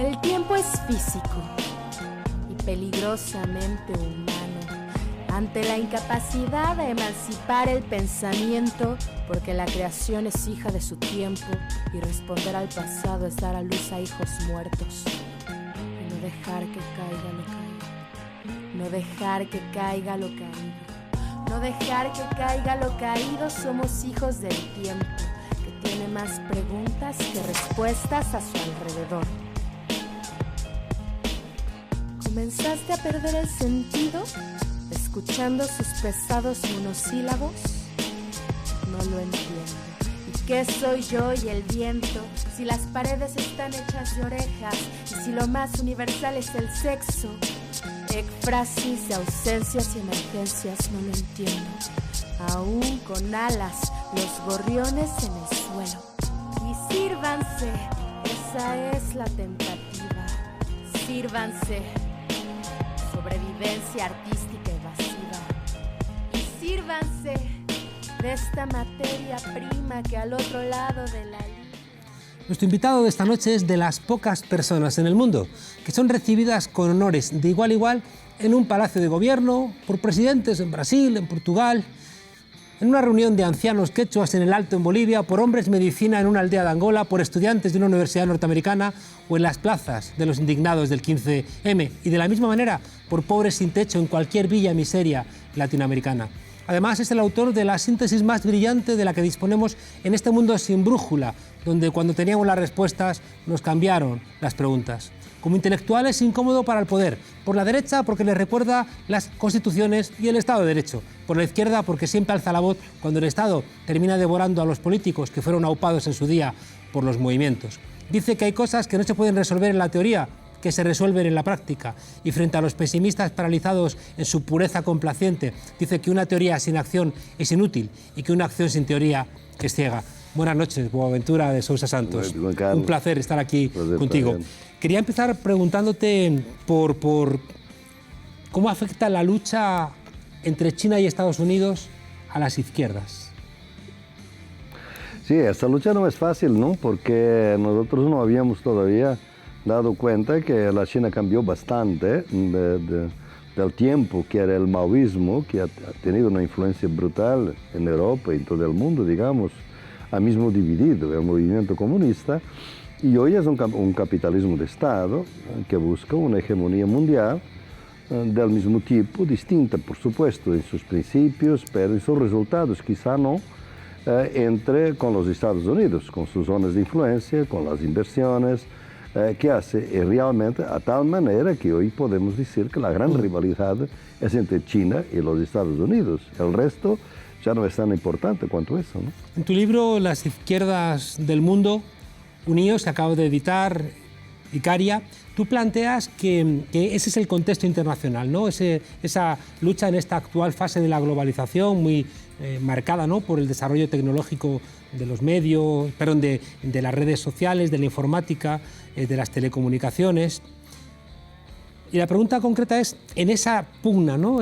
El tiempo es físico y peligrosamente humano. Ante la incapacidad de emancipar el pensamiento, porque la creación es hija de su tiempo y responder al pasado es dar a luz a hijos muertos. Y no dejar que caiga lo caído. No dejar que caiga lo caído. No dejar que caiga lo caído. Somos hijos del tiempo, que tiene más preguntas que respuestas a su alrededor. ¿Comenzaste a perder el sentido escuchando sus pesados monosílabos? No lo entiendo. ¿Y qué soy yo y el viento si las paredes están hechas de orejas y si lo más universal es el sexo? Ekfrasis de ausencias y emergencias, no lo entiendo. Aún con alas, los gorriones en el suelo. Y sírvanse, esa es la tentativa. Sírvanse. Sobrevivencia artística evasiva. Y sírvanse de esta materia prima que al otro lado de la línea. Nuestro invitado de esta noche es de las pocas personas en el mundo que son recibidas con honores de igual a igual en un palacio de gobierno, por presidentes en Brasil, en Portugal, en una reunión de ancianos quechuas en el Alto en Bolivia, por hombres medicina en una aldea de Angola, por estudiantes de una universidad norteamericana o en las plazas de los indignados del 15M y de la misma manera por pobres sin techo en cualquier villa miseria latinoamericana. Además es el autor de la síntesis más brillante de la que disponemos en este mundo sin brújula, donde cuando teníamos las respuestas nos cambiaron las preguntas. Como intelectual es incómodo para el poder, por la derecha porque le recuerda las constituciones y el Estado de Derecho, por la izquierda porque siempre alza la voz cuando el Estado termina devorando a los políticos que fueron aupados en su día por los movimientos. Dice que hay cosas que no se pueden resolver en la teoría, que se resuelven en la práctica, y frente a los pesimistas paralizados en su pureza complaciente, dice que una teoría sin acción es inútil y que una acción sin teoría es ciega. Buenas noches, Boaventura de Sousa Santos. Un placer estar aquí contigo. Quería empezar preguntándote por cómo afecta la lucha entre China y Estados Unidos a las izquierdas. Sí, esta lucha no es fácil, ¿no? Porque nosotros no habíamos todavía dado cuenta que la China cambió bastante del tiempo que era el maoísmo, que ha tenido una influencia brutal en Europa y en todo el mundo, digamos, ha mismo dividido el movimiento comunista, y hoy es un capitalismo de Estado que busca una hegemonía mundial del mismo tipo, distinta, por supuesto, en sus principios, pero en sus resultados quizá no, con los Estados Unidos, con sus zonas de influencia, con las inversiones, que hace realmente a tal manera que hoy podemos decir que la gran rivalidad es entre China y los Estados Unidos. El resto ya no es tan importante cuanto eso, ¿no? En tu libro Las izquierdas del mundo unidos, que acabo de editar, Icaria, tú planteas que ese es el contexto internacional, ¿no? Esa lucha en esta actual fase de la globalización muy marcada, ¿no?, por el desarrollo tecnológico de los medios, perdón, de las redes sociales, de la informática, de las telecomunicaciones. Y la pregunta concreta es, en esa pugna, ¿no?,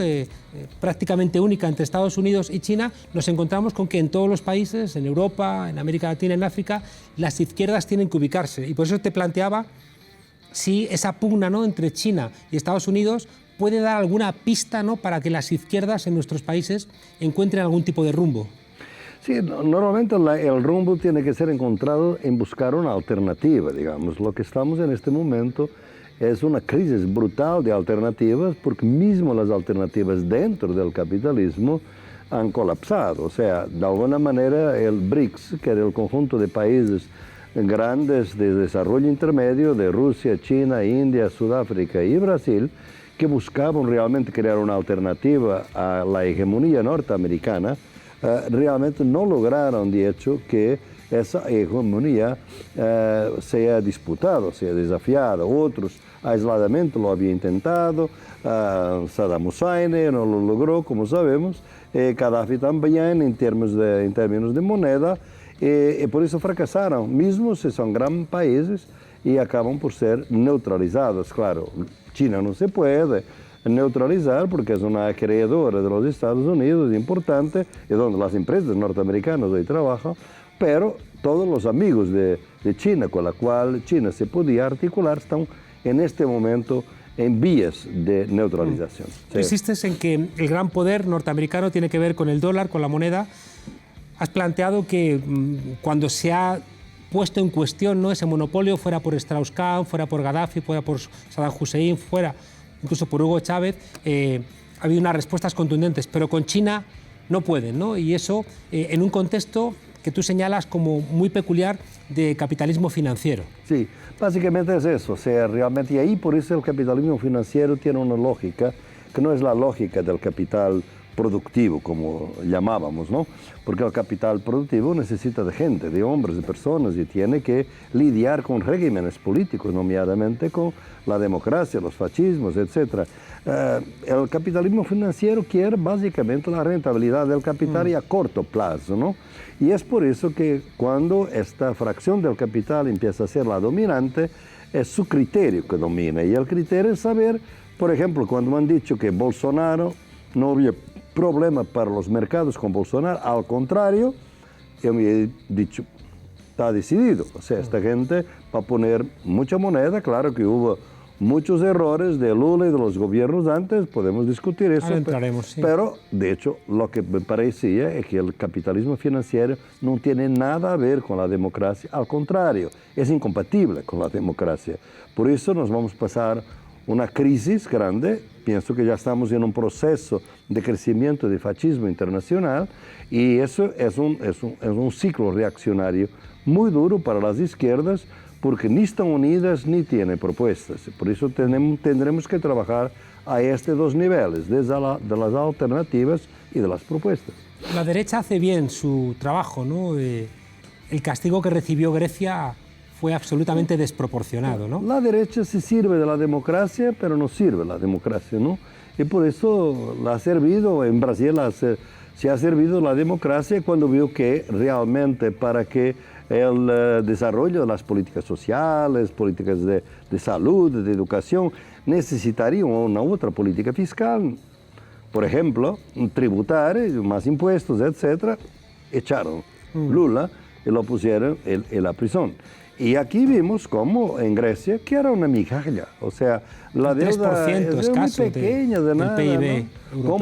prácticamente única entre Estados Unidos y China, nos encontramos con que en todos los países, en Europa, en América Latina, en África, las izquierdas tienen que ubicarse. Y por eso te planteaba si esa pugna, ¿no?, entre China y Estados Unidos puede dar alguna pista, ¿no?, para que las izquierdas en nuestros países encuentren algún tipo de rumbo. Sí, normalmente el rumbo tiene que ser encontrado en buscar una alternativa, digamos. Lo que estamos en este momento es una crisis brutal de alternativas, porque mismo las alternativas dentro del capitalismo han colapsado. O sea, de alguna manera el BRICS, que era el conjunto de países grandes de desarrollo intermedio de Rusia, China, India, Sudáfrica y Brasil, que buscaban realmente crear una alternativa a la hegemonía norteamericana, realmente no lograron, de hecho, que esa hegemonía sea disputada, sea desafiada. Otros aisladamente lo habían intentado, Saddam Hussein no lo logró, como sabemos, Gaddafi también en términos de moneda, y por eso fracasaron, mismo si son grandes países y acaban por ser neutralizados. Claro, China no se puede neutralizar porque es una acreedora de los Estados Unidos importante y donde las empresas norteamericanas hoy trabajan, pero todos los amigos de de China, con la cual China se podía articular, están en este momento en vías de neutralización. Sí. Insistes en que el gran poder norteamericano tiene que ver con el dólar, con la moneda. Has planteado que cuando se ha puesto en cuestión, ¿no?, ese monopolio, fuera por Strauss-Kahn, fuera por Gaddafi, fuera por Saddam Hussein, fuera incluso por Hugo Chávez, ha habido unas respuestas contundentes, pero con China no pueden, ¿no? Y eso en un contexto que tú señalas como muy peculiar de capitalismo financiero. Sí, básicamente es eso, o sea, realmente, y ahí por eso el capitalismo financiero tiene una lógica que no es la lógica del capital productivo, como llamábamos, ¿no? Porque el capital productivo necesita de gente, de hombres, de personas, y tiene que lidiar con regímenes políticos, nomeadamente con la democracia, los fascismos, etc. El capitalismo financiero quiere básicamente la rentabilidad del capital y a corto plazo, ¿no? Y es por eso que cuando esta fracción del capital empieza a ser la dominante, es su criterio que domina. Y el criterio es saber, por ejemplo, cuando me han dicho que Bolsonaro no había problema para los mercados con Bolsonaro, al contrario, yo me he dicho, está decidido. O sea, esta gente va a poner mucha moneda, claro que hubo muchos errores de Lula y de los gobiernos antes, podemos discutir eso. Ahora entraremos, sí. Pero, de hecho, lo que me parecía es que el capitalismo financiero no tiene nada a ver con la democracia, al contrario, es incompatible con la democracia. Por eso nos vamos a pasar una crisis grande, pienso que ya estamos en un proceso de crecimiento de fascismo internacional y eso es un ciclo reaccionario muy duro para las izquierdas porque ni están unidas ni tienen propuestas. Por eso tendremos que trabajar a estos dos niveles, desde de las alternativas y de las propuestas. La derecha hace bien su trabajo, ¿no? El castigo que recibió Grecia fue absolutamente desproporcionado, ¿no? La derecha se sirve de la democracia, pero no sirve la democracia, ¿no? Y por eso la ha servido, en Brasil se ha servido la democracia cuando vio que realmente para que el desarrollo de las políticas sociales, políticas de salud, de educación, necesitaría una otra política fiscal. Por ejemplo, tributar, más impuestos, etc. Echaron Lula y lo pusieron en la prisión. Y aquí vimos cómo en Grecia, que era una migaja, o sea, la deuda es muy pequeña de nada, PIB ¿no?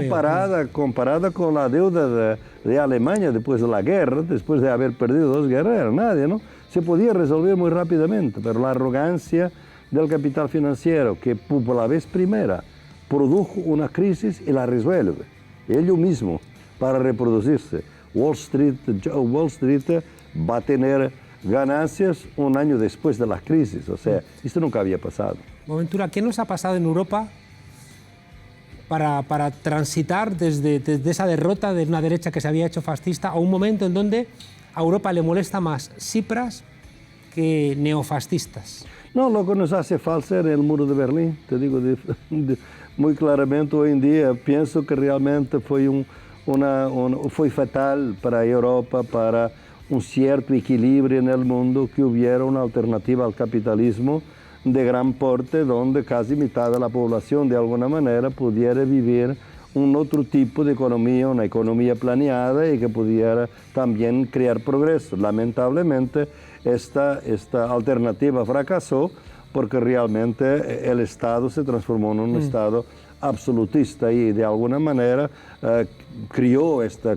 Comparada con la deuda de Alemania después de la guerra, después de haber perdido 2 guerras, era nadie, ¿no? Se podía resolver muy rápidamente, pero la arrogancia del capital financiero, que por la vez primera produjo una crisis y la resuelve, ello mismo, para reproducirse. Wall Street va a tener ganancias un año después de la crisis, o sea, esto nunca había pasado. Boaventura, ¿qué nos ha pasado en Europa para transitar desde esa derrota de una derecha que se había hecho fascista a un momento en donde a Europa le molesta más Tsipras que neofascistas? No, lo que nos hace falta era el muro de Berlín, te digo muy claramente hoy en día, pienso que realmente fue fatal para Europa, para un cierto equilibrio en el mundo, que hubiera una alternativa al capitalismo de gran porte, donde casi mitad de la población de alguna manera pudiera vivir un otro tipo de economía, una economía planeada y que pudiera también crear progreso. Lamentablemente, esta alternativa fracasó porque realmente el Estado se transformó en un Estado absolutista y de alguna manera crió esta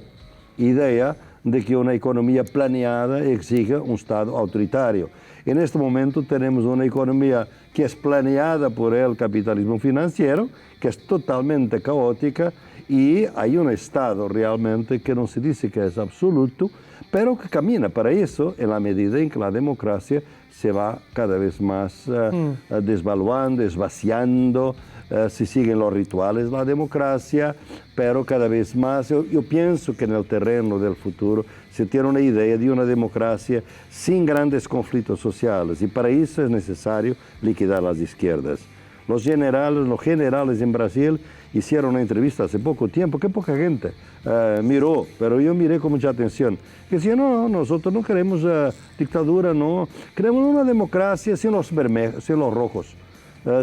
idea de que una economía planeada exige un Estado autoritario. En este momento tenemos una economía que es planeada por el capitalismo financiero, que es totalmente caótica, y hay un Estado realmente que no se dice que es absoluto, pero que camina para eso en la medida en que la democracia se va cada vez más desvaluando, esvaciando, se siguen los rituales de la democracia, pero cada vez más yo pienso que en el terreno del futuro se tiene una idea de una democracia sin grandes conflictos sociales y para eso es necesario liquidar las izquierdas. Los generales en Brasil hicieron una entrevista hace poco tiempo, que poca gente miró, pero yo miré con mucha atención, que decían, no, nosotros no queremos dictadura, no, queremos una democracia sin los rojos.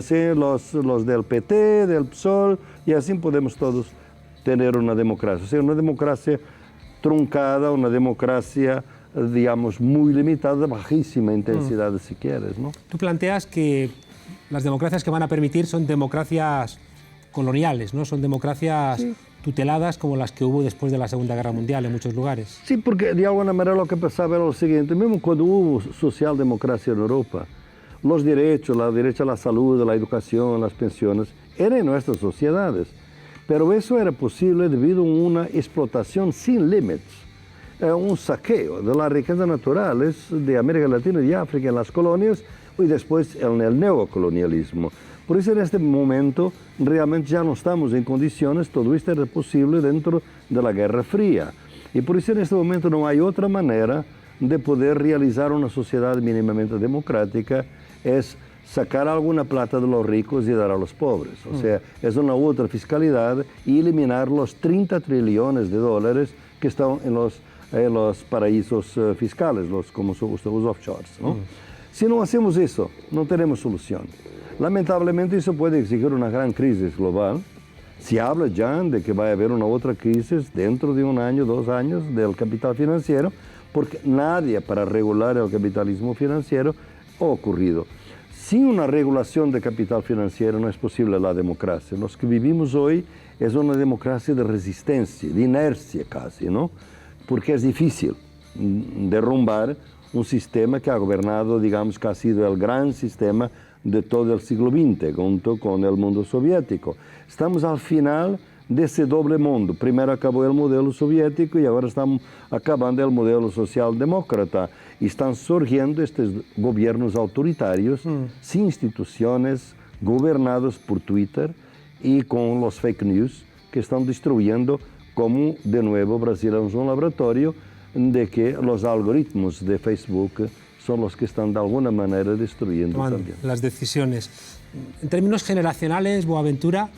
Sin los del PT, del PSOL, y así podemos todos tener una democracia. O sea, una democracia truncada, una democracia digamos, muy limitada, de bajísima intensidad, si quieres, ¿no? Tú planteas que las democracias que van a permitir son democracias coloniales, ¿no? Son democracias tuteladas como las que hubo después de la Segunda Guerra Mundial en muchos lugares. Sí, porque de alguna manera lo que pasaba era lo siguiente, mismo cuando hubo socialdemocracia en Europa, los derechos, la derecho a la salud, a la educación, las pensiones, eran en nuestras sociedades. Pero eso era posible debido a una explotación sin límites, un saqueo de las riquezas naturales de América Latina y África en las colonias y después en el neocolonialismo. Por eso en este momento realmente ya no estamos en condiciones, todo esto era posible dentro de la Guerra Fría. Y por eso en este momento no hay otra manera de poder realizar una sociedad mínimamente democrática, es sacar alguna plata de los ricos y dar a los pobres. O sea, es una otra fiscalidad y eliminar los 30 trillones de dólares que están en los paraísos fiscales, como son los offshores, ¿no? Si no hacemos eso, no tenemos solución. Lamentablemente eso puede exigir una gran crisis global. Se habla ya de que va a haber una otra crisis dentro de 1 año, 2 años del capital financiero, porque nadie para regular el capitalismo financiero ha ocurrido. Sin una regulación de capital financiero no es posible la democracia. Los que vivimos hoy es una democracia de resistencia, de inercia casi, ¿no? Porque es difícil derrumbar un sistema que ha gobernado, digamos, que ha sido el gran sistema de todo el siglo XX, junto con el mundo soviético. Estamos al final de ese doble mundo. Primero acabó el modelo soviético y ahora estamos acabando el modelo socialdemócrata. Y están surgiendo estos gobiernos autoritarios, sin instituciones, gobernados por Twitter y con los fake news que están destruyendo, como de nuevo Brasil es un laboratorio de que los algoritmos de Facebook son los que están de alguna manera destruyendo también las decisiones. En términos generacionales, Boaventura,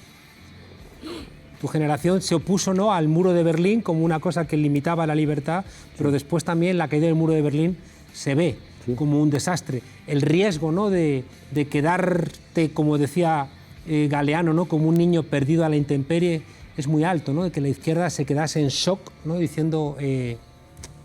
tu generación se opuso, ¿no?, al muro de Berlín como una cosa que limitaba la libertad, pero después también la caída del muro de Berlín se ve como un desastre. El riesgo, ¿no?, de quedarte, como decía Galeano, ¿no?, como un niño perdido a la intemperie es muy alto, ¿no?, de que la izquierda se quedase en shock, ¿no?, diciendo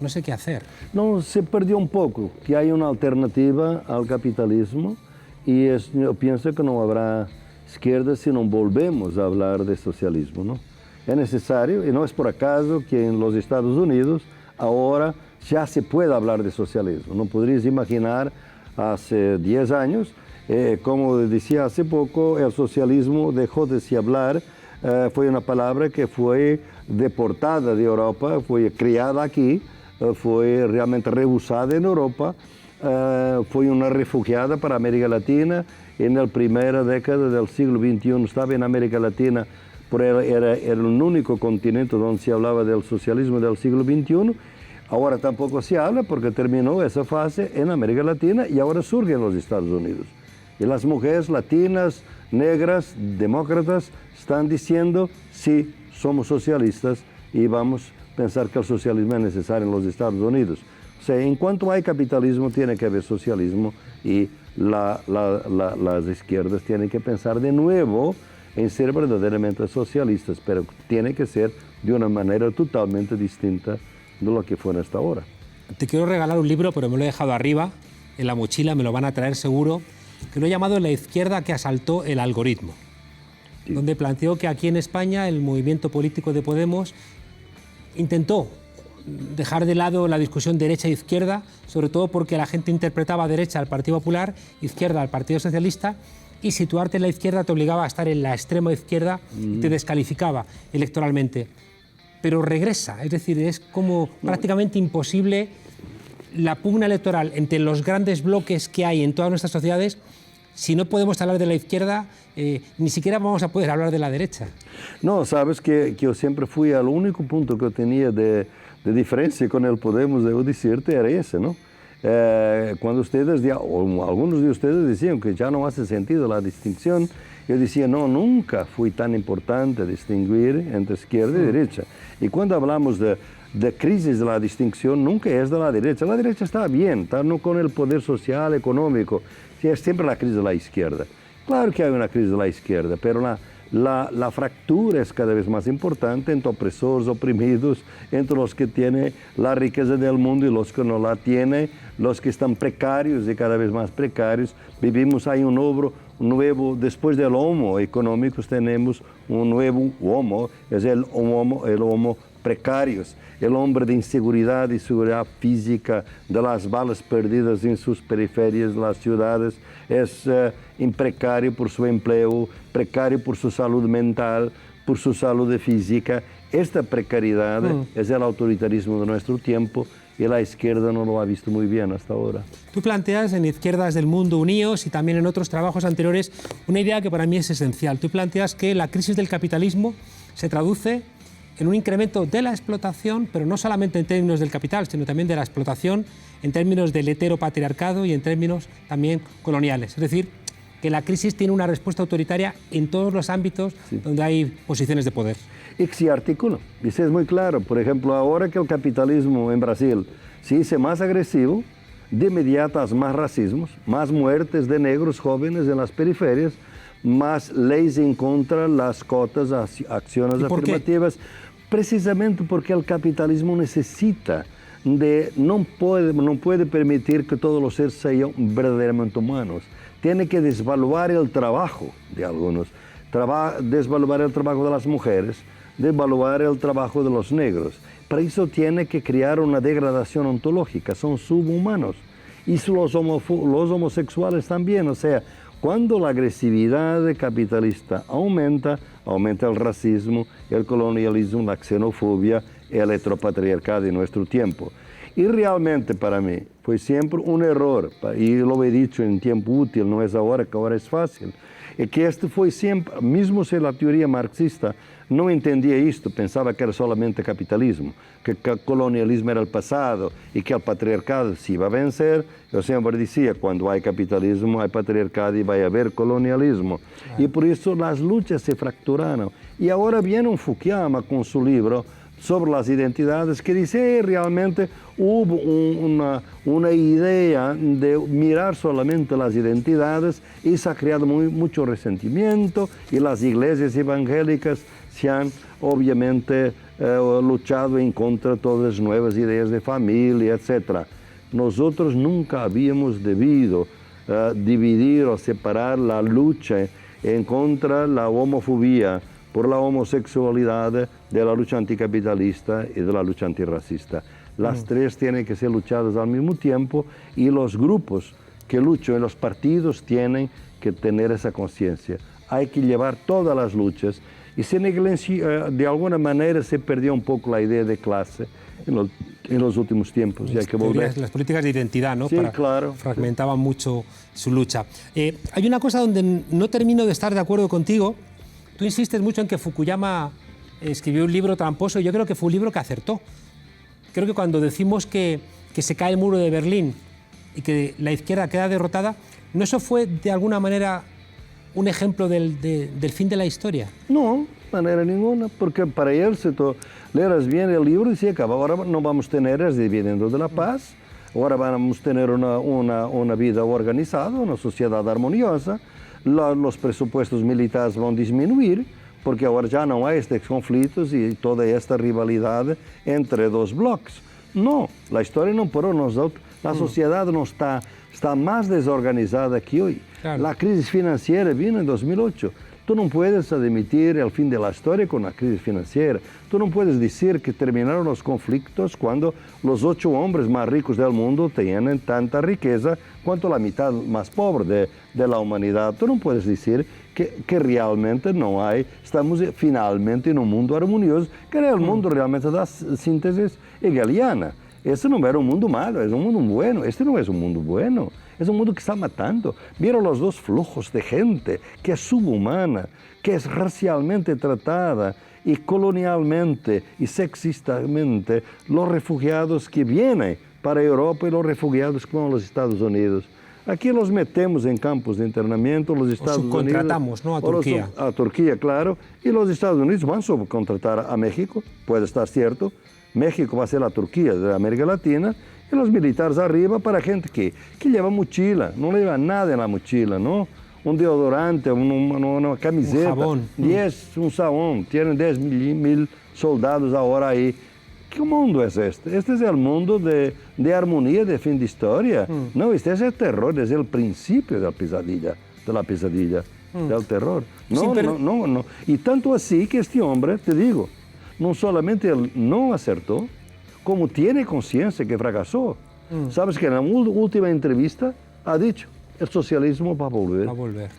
no sé qué hacer. No, se perdió un poco, que hay una alternativa al capitalismo y yo pienso que no habrá izquierda si no volvemos a hablar de socialismo, ¿no? Es necesario, y no es por acaso que en los Estados Unidos ahora ya se puede hablar de socialismo. No podrías imaginar hace 10 años, como decía hace poco, el socialismo dejó de se hablar, fue una palabra que fue deportada de Europa, fue creada aquí, fue realmente rehusada en Europa, fue una refugiada para América Latina. En la primera década del siglo XXI estaba en América Latina, pero era el único continente donde se hablaba del socialismo del siglo XXI. Ahora tampoco se habla porque terminó esa fase en América Latina y ahora surge en los Estados Unidos. Y las mujeres latinas, negras, demócratas, están diciendo, sí, somos socialistas y vamos a pensar que el socialismo es necesario en los Estados Unidos. O sea, en cuanto hay capitalismo, tiene que haber socialismo y las izquierdas tienen que pensar de nuevo en ser verdaderamente socialistas, pero tiene que ser de una manera totalmente distinta de lo que fue hasta ahora. Te quiero regalar un libro, pero me lo he dejado arriba, en la mochila, me lo van a traer seguro, que lo he llamado La izquierda que asaltó el algoritmo, donde planteó que aquí en España el movimiento político de Podemos intentó dejar de lado la discusión derecha-izquierda, sobre todo porque la gente interpretaba derecha al Partido Popular, izquierda al Partido Socialista, y situarte en la izquierda te obligaba a estar en la extrema izquierda y te descalificaba electoralmente. Pero regresa, es decir, es como prácticamente imposible la pugna electoral entre los grandes bloques que hay en todas nuestras sociedades. Si no podemos hablar de la izquierda, ni siquiera vamos a poder hablar de la derecha. No, sabes que yo siempre fui al único punto que tenía de diferencia con el Podemos, debo decirte, era ese, ¿no? Cuando ustedes, o algunos de ustedes decían que ya no hace sentido la distinción, yo decía, no, nunca fue tan importante distinguir entre izquierda y derecha. Y cuando hablamos de crisis de la distinción, nunca es de la derecha. La derecha está bien, está no con el poder social, económico, es siempre la crisis de la izquierda. Claro que hay una crisis de la izquierda, pero la fractura es cada vez más importante entre opresores, oprimidos, entre los que tienen la riqueza del mundo y los que no la tienen, los que están precarios y cada vez más precarios. Vivimos ahí un nuevo, después del homo económico tenemos un nuevo homo, es el homo precarios, el hombre de inseguridad y seguridad física, de las balas perdidas en sus periferias de las ciudades, es precario por su empleo, precario por su salud mental, por su salud física. Esta precariedad es el autoritarismo de nuestro tiempo y la izquierda no lo ha visto muy bien hasta ahora. Tú planteas en Izquierdas del Mundo Unidos y también en otros trabajos anteriores una idea que para mí es esencial. Tú planteas que la crisis del capitalismo se traduce en un incremento de la explotación, pero no solamente en términos del capital, sino también de la explotación en términos del heteropatriarcado y en términos también coloniales. Es decir, que la crisis tiene una respuesta autoritaria en todos los ámbitos donde hay posiciones de poder. Y que se articula. Dice, es muy claro. Por ejemplo, ahora que el capitalismo en Brasil se hizo más agresivo, de inmediato hay más racismos, más muertes de negros jóvenes en las periferias, más leyes en contra las cotas, acciones afirmativas, precisamente porque el capitalismo necesita no puede permitir que todos los seres sean verdaderamente humanos. Tiene que desvaluar el trabajo de algunos, desvaluar el trabajo de las mujeres, desvaluar el trabajo de los negros. Para eso tiene que crear una degradación ontológica, son subhumanos. Y los homosexuales también, o sea, cuando la agresividad capitalista aumenta el racismo, el colonialismo, la xenofobia, el heteropatriarcado de nuestro tiempo. Y realmente para mí fue siempre un error, y lo he dicho en tiempo útil, no es ahora, que ahora es fácil, es que este fue siempre, mismo si la teoría marxista no entendía esto, pensaba que era solamente capitalismo, que el colonialismo era el pasado y que el patriarcado se iba a vencer. Yo siempre decía, cuando hay capitalismo, hay patriarcado y va a haber colonialismo. Y por eso las luchas se fracturaron. Y ahora viene un Fukuyama con su libro sobre las identidades, que dice realmente hubo una idea de mirar solamente las identidades y se ha creado mucho resentimiento, y las iglesias evangélicas se han obviamente luchado en contra de todas las nuevas ideas de familia, etc. Nosotros nunca habíamos debido dividir o separar la lucha en contra de la homofobia, por la homosexualidad, de la lucha anticapitalista y de la lucha antirracista. Las tres tienen que ser luchadas al mismo tiempo, y los grupos que luchan en los partidos tienen que tener esa conciencia. Hay que llevar todas las luchas, y de alguna manera se perdió un poco la idea de clase en los últimos tiempos. Y hay que volver. Las políticas de identidad, ¿no? Sí, claro. Fragmentaban mucho su lucha. Hay una cosa donde no termino de estar de acuerdo contigo. Tú insistes mucho en que Fukuyama escribió un libro tramposo, y yo creo que fue un libro que acertó. Creo que cuando decimos que se cae el muro de Berlín y que la izquierda queda derrotada, ¿no eso fue de alguna manera un ejemplo del fin de la historia? No, de manera ninguna, porque para él, si tú leeras bien el libro, decía que ahora no vamos a tener el dividendo de la paz, ahora vamos a tener una vida organizada, una sociedad armoniosa, los presupuestos militares van a disminuir, porque ahora ya no hay estos conflictos y toda esta rivalidad entre dos bloques. No, la historia no paró nosotros, la sociedad no está más desorganizada que hoy. Claro. La crisis financiera vino en 2008. Tú no puedes admitir el fin de la historia con la crisis financiera. Tú no puedes decir que terminaron los conflictos cuando los 8 hombres más ricos del mundo tienen tanta riqueza cuanto la mitad más pobre de la humanidad. Tú no puedes decir que realmente no hay, estamos finalmente en un mundo armonioso, que era el mundo realmente da síntesis hegeliana. Este no era un mundo malo, es un mundo bueno. Este no es un mundo bueno, es un mundo que está matando. Mira los dos flujos de gente que es subhumana, que es racialmente tratada y colonialmente y sexistamente, los refugiados que vienen para Europa y los refugiados que van a los Estados Unidos. Aquí los metemos en campos de internamiento, los Estados Unidos... subcontratamos, ¿no?, a Turquía. A Turquía, claro. Y los Estados Unidos van a subcontratar a México, puede estar cierto. México va a ser la Turquía de América Latina, y los militares arriba para gente que lleva mochila, no lleva nada en la mochila, ¿no? un deodorante, una camiseta, un jabón. 10, un sabón, tienen 10.000 soldados ahora ahí. ¿Qué mundo es este? Este es el mundo de armonía, de fin de historia. No, este es el terror, es el principio de la pesadilla, del terror. No, Sí, pero... no. Y tanto así que este hombre, te digo, no solamente él no acertó, como tiene conciencia que fracasó. Sabes que en la última entrevista ha dicho, el socialismo va a volver. Va a volver.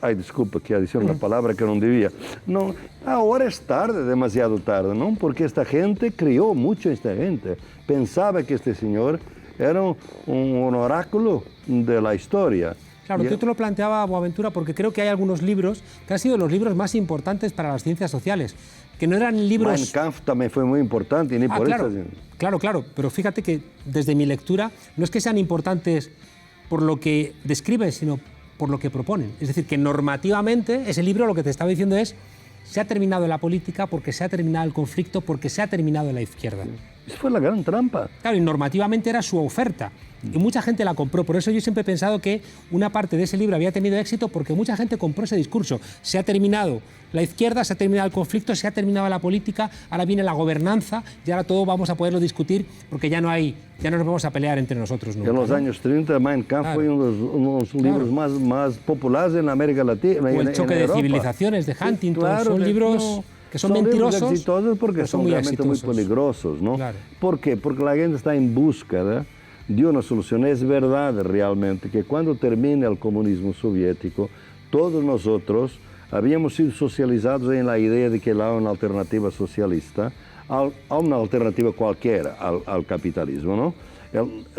Ay, disculpa que adicioné una palabra que no debía. No, ahora es tarde, demasiado tarde, ¿no? Porque esta gente creyó mucho en esta gente. Pensaba que este señor era un oráculo de la historia. Claro, yo te lo planteaba, Boaventura, porque creo que hay algunos libros que han sido los libros más importantes para las ciencias sociales, que no eran libros... Mein Kampf también fue muy importante, y ni por claro, eso... Claro, pero fíjate que desde mi lectura no es que sean importantes por lo que describen, sino por lo que proponen. Es decir, que normativamente ese libro lo que te estaba diciendo es se ha terminado la política porque se ha terminado el conflicto, porque se ha terminado la izquierda. Esa fue la gran trampa. Claro, y normativamente era su oferta. Y mucha gente la compró. Por eso yo siempre he pensado que una parte de ese libro había tenido éxito porque mucha gente compró ese discurso. Se ha terminado la izquierda, se ha terminado el conflicto, se ha terminado la política, ahora viene la gobernanza y ahora todo vamos a poderlo discutir porque ya no nos vamos a pelear entre nosotros nunca. En los años 30, Mein Kampf fue uno de los libros más populares en América Latina. O El choque de civilizaciones de Huntington. Claro, son libros... que son mentirosos, libros exitosos porque son realmente muy peligrosos, ¿no? Claro. ¿Por qué? Porque la gente está en búsqueda de una solución. Es verdad realmente que cuando termine el comunismo soviético, todos nosotros habíamos sido socializados en la idea de que hay una alternativa socialista, a una alternativa cualquiera al capitalismo, ¿no?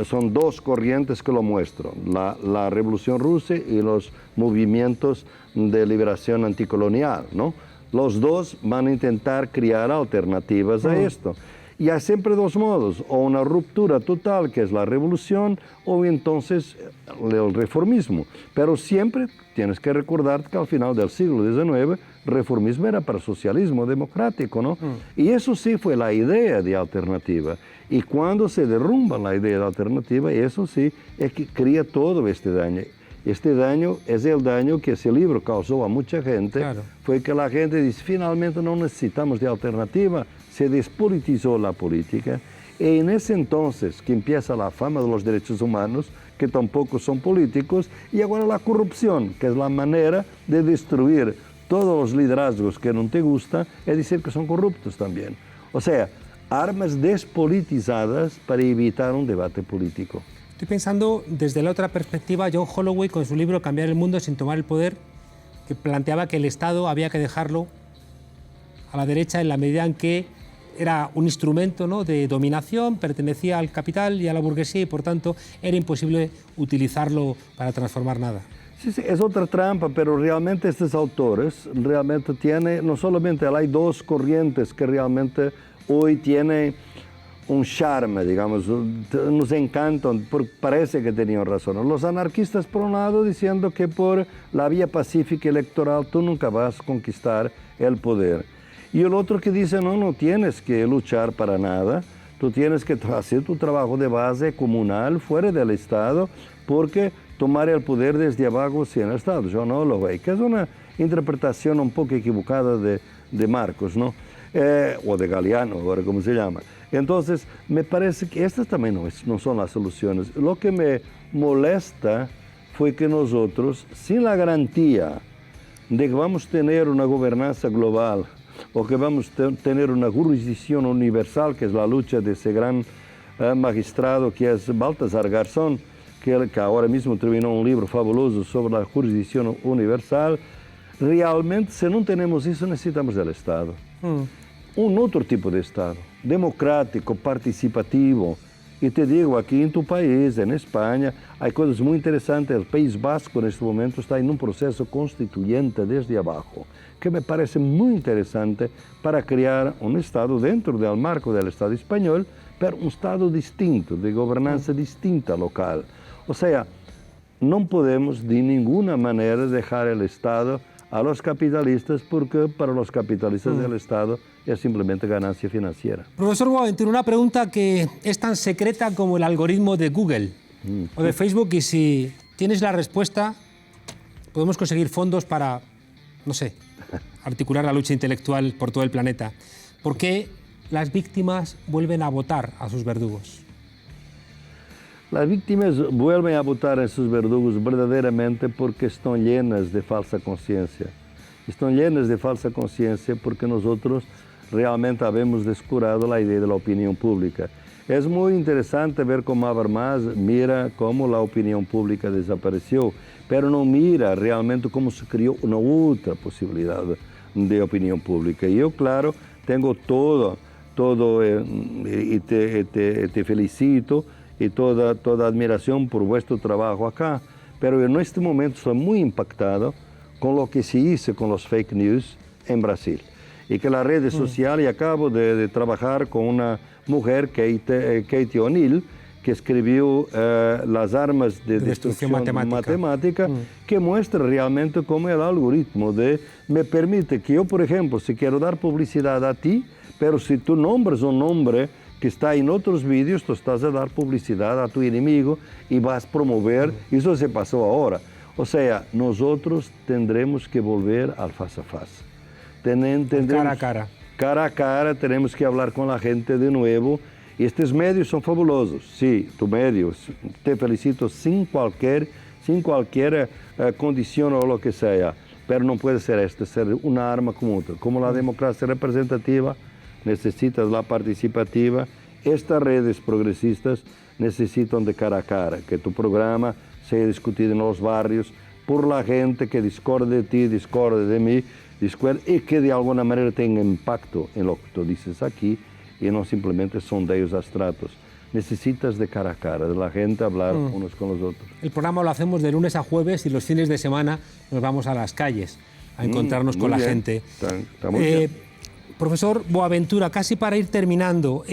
Son dos corrientes que lo muestran, la Revolución Rusa y los movimientos de liberación anticolonial, ¿no? Los dos van a intentar crear alternativas a esto. Y hay siempre dos modos, o una ruptura total, que es la revolución, o entonces el reformismo. Pero siempre tienes que recordar que al final del siglo XIX, el reformismo era para socialismo democrático, ¿no? Y eso sí fue la idea de alternativa. Y cuando se derrumba la idea de alternativa, eso sí es que crea todo este daño. Este daño es el daño que ese libro causó a mucha gente. Claro. Fue que la gente dice, finalmente no necesitamos de alternativa. Se despolitizó la política. Y en ese entonces que empieza la fama de los derechos humanos, que tampoco son políticos, y ahora la corrupción, que es la manera de destruir todos los liderazgos que no te gustan, es decir, que son corruptos también. O sea, armas despolitizadas para evitar un debate político. Estoy pensando desde la otra perspectiva, John Holloway con su libro Cambiar el mundo sin tomar el poder, que planteaba que el Estado había que dejarlo a la derecha en la medida en que era un instrumento, ¿no?, de dominación, pertenecía al capital y a la burguesía y por tanto era imposible utilizarlo para transformar nada. Sí, es otra trampa, pero realmente estos autores realmente tienen, no solamente hay dos corrientes que realmente hoy tienen un charme, digamos, nos encantan, parece que tenían razón. Los anarquistas por un lado diciendo que por la vía pacífica electoral tú nunca vas a conquistar el poder. Y el otro que dice, no tienes que luchar para nada, tú tienes que hacer tu trabajo de base comunal fuera del Estado, porque tomar el poder desde abajo sin el Estado, yo no lo veo, que es una interpretación un poco equivocada de Marcos, ¿no? O de Galeano, ahora como se llama. Entonces, me parece que estas también no son las soluciones. Lo que me molesta fue que nosotros, sin la garantía de que vamos a tener una gobernanza global o que vamos a tener una jurisdicción universal, que es la lucha de ese gran magistrado que es Baltasar Garzón, que ahora mismo terminó un libro fabuloso sobre la jurisdicción universal, realmente, si no tenemos eso, necesitamos del Estado. Un otro tipo de Estado, democrático, participativo. Y te digo, aquí en tu país, en España, hay cosas muy interesantes. El País Vasco en este momento está en un proceso constituyente desde abajo, que me parece muy interesante para crear un Estado dentro del marco del Estado español, pero un Estado distinto, de gobernanza distinta local. O sea, no podemos de ninguna manera dejar el Estado a los capitalistas, porque para los capitalistas del Estado es simplemente ganancia financiera. Profesor Boaventura, una pregunta que es tan secreta como el algoritmo de Google o de Facebook, y si tienes la respuesta, podemos conseguir fondos para, no sé, articular la lucha intelectual por todo el planeta. ¿Por qué las víctimas vuelven a votar a sus verdugos? Las víctimas vuelven a votar a sus verdugos verdaderamente porque están llenas de falsa conciencia. Están llenas de falsa conciencia porque nosotros realmente habemos descurado la idea de la opinión pública. Es muy interesante ver cómo Habermas mira cómo la opinión pública desapareció, pero no mira realmente cómo se creó una otra posibilidad de opinión pública. Y yo, claro, tengo todo y te felicito y toda admiración por vuestro trabajo acá, pero en este momento estoy muy impactado con lo que se hizo con los fake news en Brasil. Y que las redes sociales, y acabo de trabajar con una mujer, Katie O'Neill, que escribió Las armas de destrucción matemática, que muestra realmente cómo el algoritmo me permite que yo, por ejemplo, si quiero dar publicidad a ti, pero si tú nombras un nombre que está en otros vídeos, tú estás a dar publicidad a tu enemigo y vas a promover, eso se pasó ahora. O sea, nosotros tendremos que volver al face a face. Cara a cara. Cara a cara, tenemos que hablar con la gente de nuevo. Y estos medios son fabulosos. Sí, tu medio, te felicito sin cualquier condición o lo que sea. Pero no puede ser ser una arma como otra. Como la democracia representativa, necesitas la participativa. Estas redes progresistas necesitan de cara a cara, que tu programa sea discutido en los barrios por la gente que discorde de ti, discorde de mí, y que de alguna manera tenga impacto en lo que tú dices aquí y no simplemente sondeos abstratos. Necesitas de cara a cara, de la gente hablar unos con los otros. El programa lo hacemos de lunes a jueves y los fines de semana nos vamos a las calles a encontrarnos con la gente. Está muy bien. Profesor Boaventura, casi para ir terminando,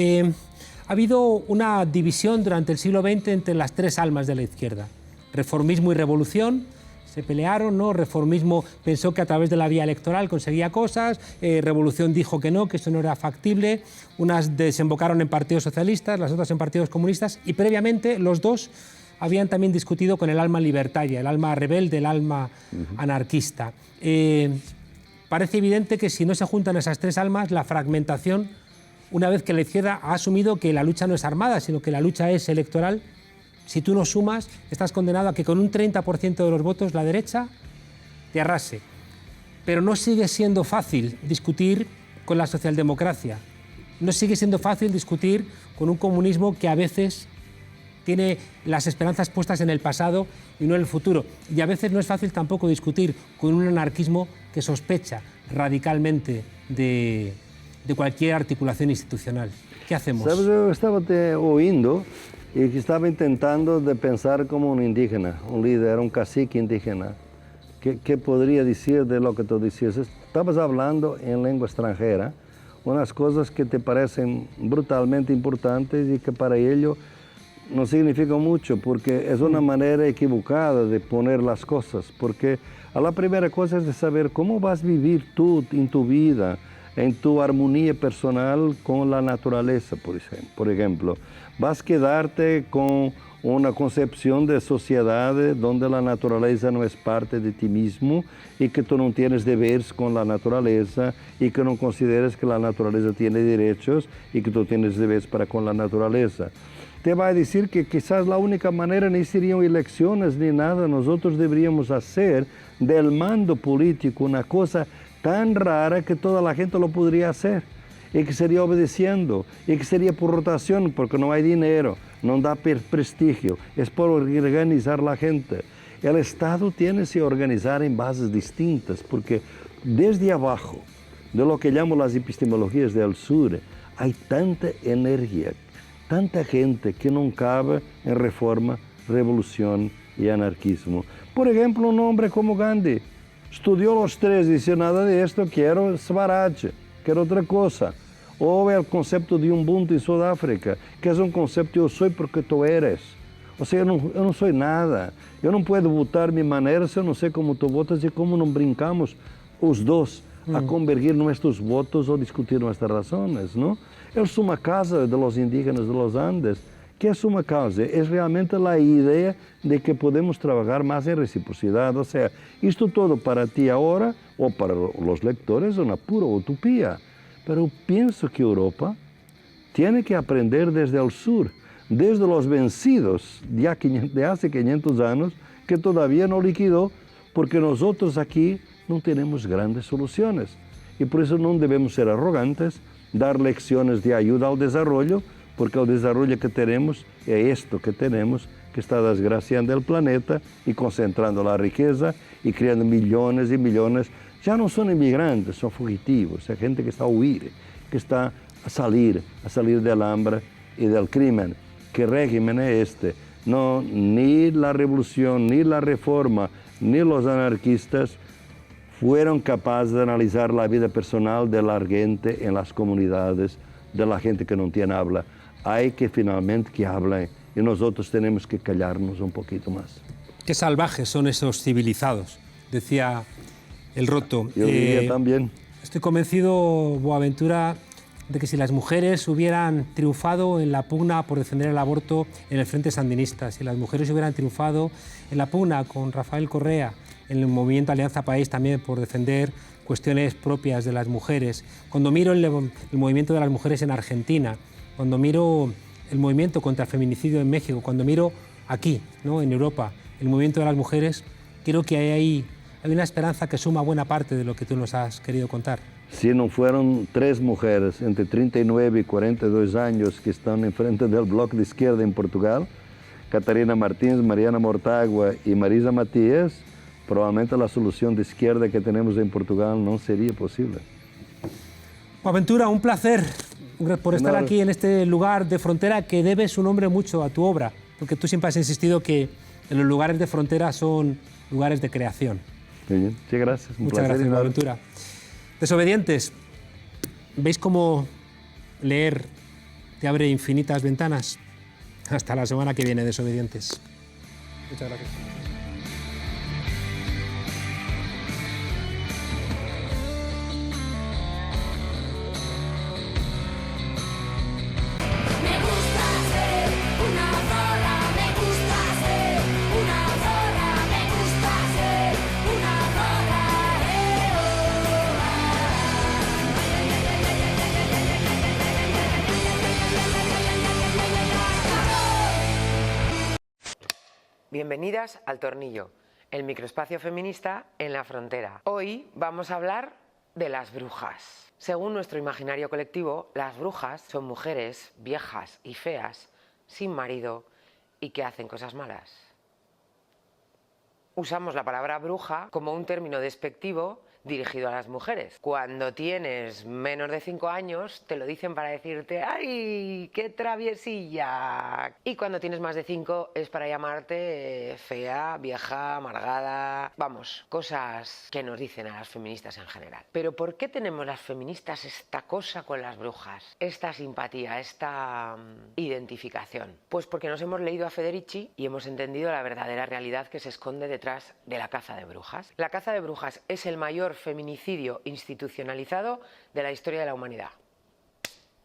ha habido una división durante el siglo XX entre las tres almas de la izquierda, reformismo y revolución. Se pelearon, ¿no? Reformismo pensó que a través de la vía electoral conseguía cosas, Revolución dijo que no, que eso no era factible, unas desembocaron en partidos socialistas, las otras en partidos comunistas, y previamente los dos habían también discutido con el alma libertaria, el alma rebelde, el alma anarquista. Parece evidente que si no se juntan esas tres almas, la fragmentación, una vez que la izquierda ha asumido que la lucha no es armada, sino que la lucha es electoral, si tú no sumas, estás condenado a que con un 30% de los votos la derecha te arrase. Pero no sigue siendo fácil discutir con la socialdemocracia. No sigue siendo fácil discutir con un comunismo que a veces tiene las esperanzas puestas en el pasado y no en el futuro. Y a veces no es fácil tampoco discutir con un anarquismo que sospecha radicalmente de cualquier articulación institucional. ¿Qué hacemos? ¿Sabes? Yo estaba oyendo y que estaba intentando de pensar como un indígena, un líder, un cacique indígena. ¿Qué podría decir de lo que tú decías? Estabas hablando en lengua extranjera, unas cosas que te parecen brutalmente importantes y que para ello no significa mucho, porque es una manera equivocada de poner las cosas, porque a la primera cosa es de saber cómo vas a vivir tú en tu vida, en tu armonía personal con la naturaleza, por ejemplo. Vas a quedarte con una concepción de sociedad donde la naturaleza no es parte de ti mismo y que tú no tienes deberes con la naturaleza y que no consideres que la naturaleza tiene derechos y que tú tienes deberes para con la naturaleza. Te va a decir que quizás la única manera ni serían elecciones ni nada, nosotros deberíamos hacer del mando político una cosa tan rara que toda la gente lo podría hacer y que sería obedeciendo y que sería por rotación porque no hay dinero, no da prestigio, es por organizar la gente. El Estado tiene que organizar en bases distintas porque desde abajo, de lo que llamo las epistemologías del sur, hay tanta energía, tanta gente que no cabe en reforma, revolución y anarquismo. Por ejemplo, un hombre como Gandhi estudió los tres y dice, nada de esto, quiero Swaraj, quiero otra cosa. O el concepto de Ubuntu en Sudáfrica, que es un concepto yo soy porque tú eres. O sea, eu não sou nada. Eu não puedo votar mi manera se eu não sei como tu votas e como não brincamos os dois a convergir nuestros votos ou discutir nuestras razones, ¿no? Eu sou uma casa de los indígenas de los Andes que a suma causa é realmente a ideia de que podemos trabalhar mais em reciprocidade. Ou seja, isto todo para ti agora, ou para os leitores, é uma pura utopia. Mas eu penso que a Europa tem que aprender desde o sur, desde os vencidos de há 500 anos, que todavía não liquidou, porque nós aqui não temos grandes soluções. E por isso não devemos ser arrogantes, dar lecciones de ajuda ao desenvolvimento, porque o desenvolvimento que temos é isto que temos, que está desgraciando o planeta e concentrando a riqueza e criando milhões e milhões. Já não são imigrantes, são fugitivos, é gente que está a huir, que está a salir do hambre e do crime. Que régimen é este? No, ni a revolução, ni a reforma, ni os anarquistas fueron capaces de analizar la vida personal de la gente en las comunidades, de la gente que no tiene habla. Hay que finalmente que hablen y nosotros tenemos que callarnos un poquito más. Qué salvajes son esos civilizados, decía el Roto. Yo diría también. Estoy convencido, Boaventura, de que si las mujeres hubieran triunfado en la pugna por defender el aborto en el Frente Sandinista, si las mujeres hubieran triunfado en la pugna con Rafael Correa, en el movimiento Alianza País también por defender cuestiones propias de las mujeres, cuando miro el movimiento de las mujeres en Argentina, cuando miro el movimiento contra el feminicidio en México, cuando miro aquí, ¿no?, en Europa, el movimiento de las mujeres, creo que hay una esperanza que suma buena parte de lo que tú nos has querido contar. Si no fueron 3 mujeres entre 39 y 42 años que están enfrente del bloque de izquierda en Portugal, Catarina Martins, Mariana Mortágua y Marisa Matias, probablemente la solución de izquierda que tenemos en Portugal no sería posible. Boaventura, un placer por estar aquí en este lugar de frontera que debe su nombre mucho a tu obra, porque tú siempre has insistido que los lugares de frontera son lugares de creación. Muy bien, sí, gracias. Muchas gracias, Boaventura. Desobedientes, ¿veis cómo leer te abre infinitas ventanas? Hasta la semana que viene, desobedientes. Muchas gracias. Bienvenidas al Tornillo, el microespacio feminista en la frontera. Hoy vamos a hablar de las brujas. Según nuestro imaginario colectivo, las brujas son mujeres viejas y feas, sin marido y que hacen cosas malas. Usamos la palabra bruja como un término despectivo dirigido a las mujeres. Cuando tienes menos de 5 años te lo dicen para decirte ¡ay, qué traviesilla! Y cuando tienes más de 5 es para llamarte fea, vieja, amargada... Vamos, cosas que nos dicen a las feministas en general. Pero ¿por qué tenemos las feministas esta cosa con las brujas? Esta simpatía, esta identificación. Pues porque nos hemos leído a Federici y hemos entendido la verdadera realidad que se esconde detrás de la caza de brujas. La caza de brujas es el mayor feminicidio institucionalizado de la historia de la humanidad.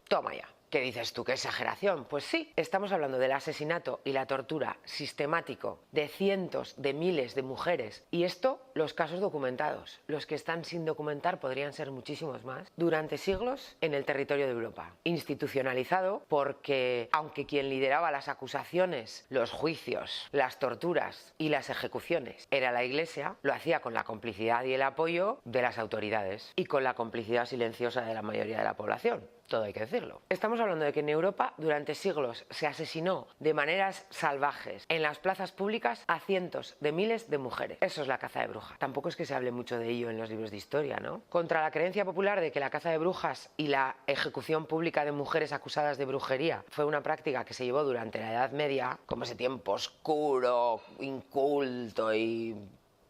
Toma ya. ¿Qué dices tú? ¿Qué exageración? Pues sí, estamos hablando del asesinato y la tortura sistemático de cientos de miles de mujeres. Y esto, los casos documentados. Los que están sin documentar podrían ser muchísimos más. Durante siglos en el territorio de Europa. Institucionalizado porque, aunque quien lideraba las acusaciones, los juicios, las torturas y las ejecuciones era la Iglesia, lo hacía con la complicidad y el apoyo de las autoridades. Y con la complicidad silenciosa de la mayoría de la población. Todo hay que decirlo. Estamos hablando de que en Europa durante siglos se asesinó de maneras salvajes en las plazas públicas a cientos de miles de mujeres. Eso es la caza de brujas. Tampoco es que se hable mucho de ello en los libros de historia, ¿no? Contra la creencia popular de que la caza de brujas y la ejecución pública de mujeres acusadas de brujería fue una práctica que se llevó durante la Edad Media, como ese tiempo oscuro, inculto y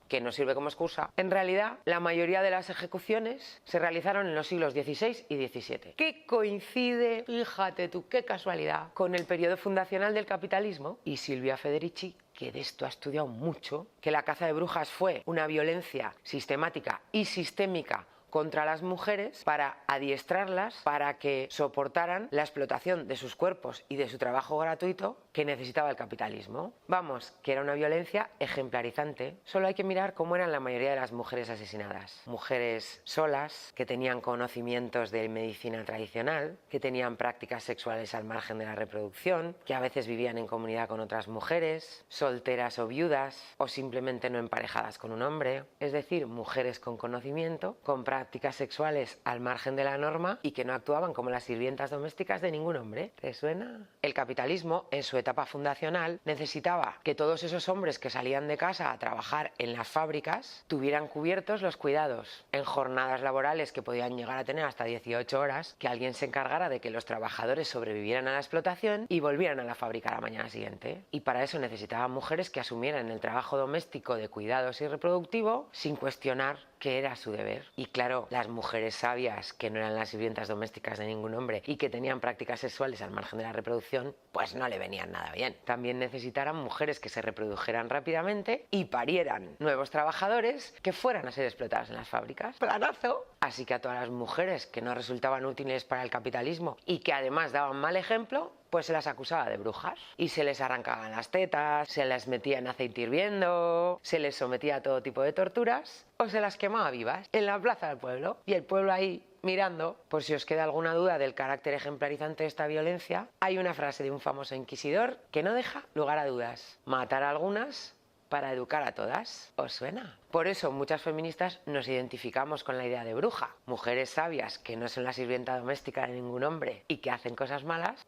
que nos sirve como excusa, en realidad la mayoría de las ejecuciones se realizaron en los siglos XVI y XVII, que coincide, fíjate tú, qué casualidad, con el periodo fundacional del capitalismo. Y Silvia Federici, que de esto ha estudiado mucho, que la caza de brujas fue una violencia sistemática y sistémica contra las mujeres para adiestrarlas para que soportaran la explotación de sus cuerpos y de su trabajo gratuito que necesitaba el capitalismo. Vamos, que era una violencia ejemplarizante. Solo hay que mirar cómo eran la mayoría de las mujeres asesinadas. Mujeres solas, que tenían conocimientos de medicina tradicional, que tenían prácticas sexuales al margen de la reproducción, que a veces vivían en comunidad con otras mujeres, solteras o viudas, o simplemente no emparejadas con un hombre. Es decir, mujeres con conocimiento, con prácticas sexuales al margen de la norma y que no actuaban como las sirvientas domésticas de ningún hombre. ¿Te suena? El capitalismo, en su etapa fundacional, necesitaba que todos esos hombres que salían de casa a trabajar en las fábricas tuvieran cubiertos los cuidados en jornadas laborales que podían llegar a tener hasta 18 horas, que alguien se encargara de que los trabajadores sobrevivieran a la explotación y volvieran a la fábrica a la mañana siguiente. Y para eso necesitaban mujeres que asumieran el trabajo doméstico de cuidados y reproductivo sin cuestionar que era su deber. Y claro, las mujeres sabias, que no eran las sirvientas domésticas de ningún hombre y que tenían prácticas sexuales al margen de la reproducción, pues no le venían nada bien. También necesitaran mujeres que se reprodujeran rápidamente y parieran nuevos trabajadores que fueran a ser explotados en las fábricas. ¡Planazo! Así que a todas las mujeres que no resultaban útiles para el capitalismo y que además daban mal ejemplo, pues se las acusaba de brujas y se les arrancaban las tetas, se les metía en aceite hirviendo, se les sometía a todo tipo de torturas o se las quemaba vivas en la plaza del pueblo. Y el pueblo ahí mirando. Por si os queda alguna duda del carácter ejemplarizante de esta violencia, hay una frase de un famoso inquisidor que no deja lugar a dudas: matar a algunas para educar a todas. ¿Os suena? Por eso muchas feministas nos identificamos con la idea de bruja. Mujeres sabias que no son la sirvienta doméstica de ningún hombre y que hacen cosas malas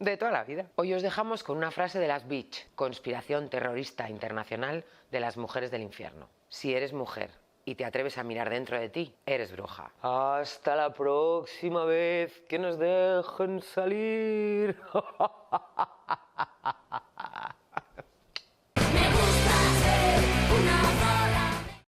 de toda la vida. Hoy os dejamos con una frase de las Beach, conspiración terrorista internacional de las mujeres del infierno. Si eres mujer y te atreves a mirar dentro de ti, eres bruja. Hasta la próxima vez que nos dejen salir.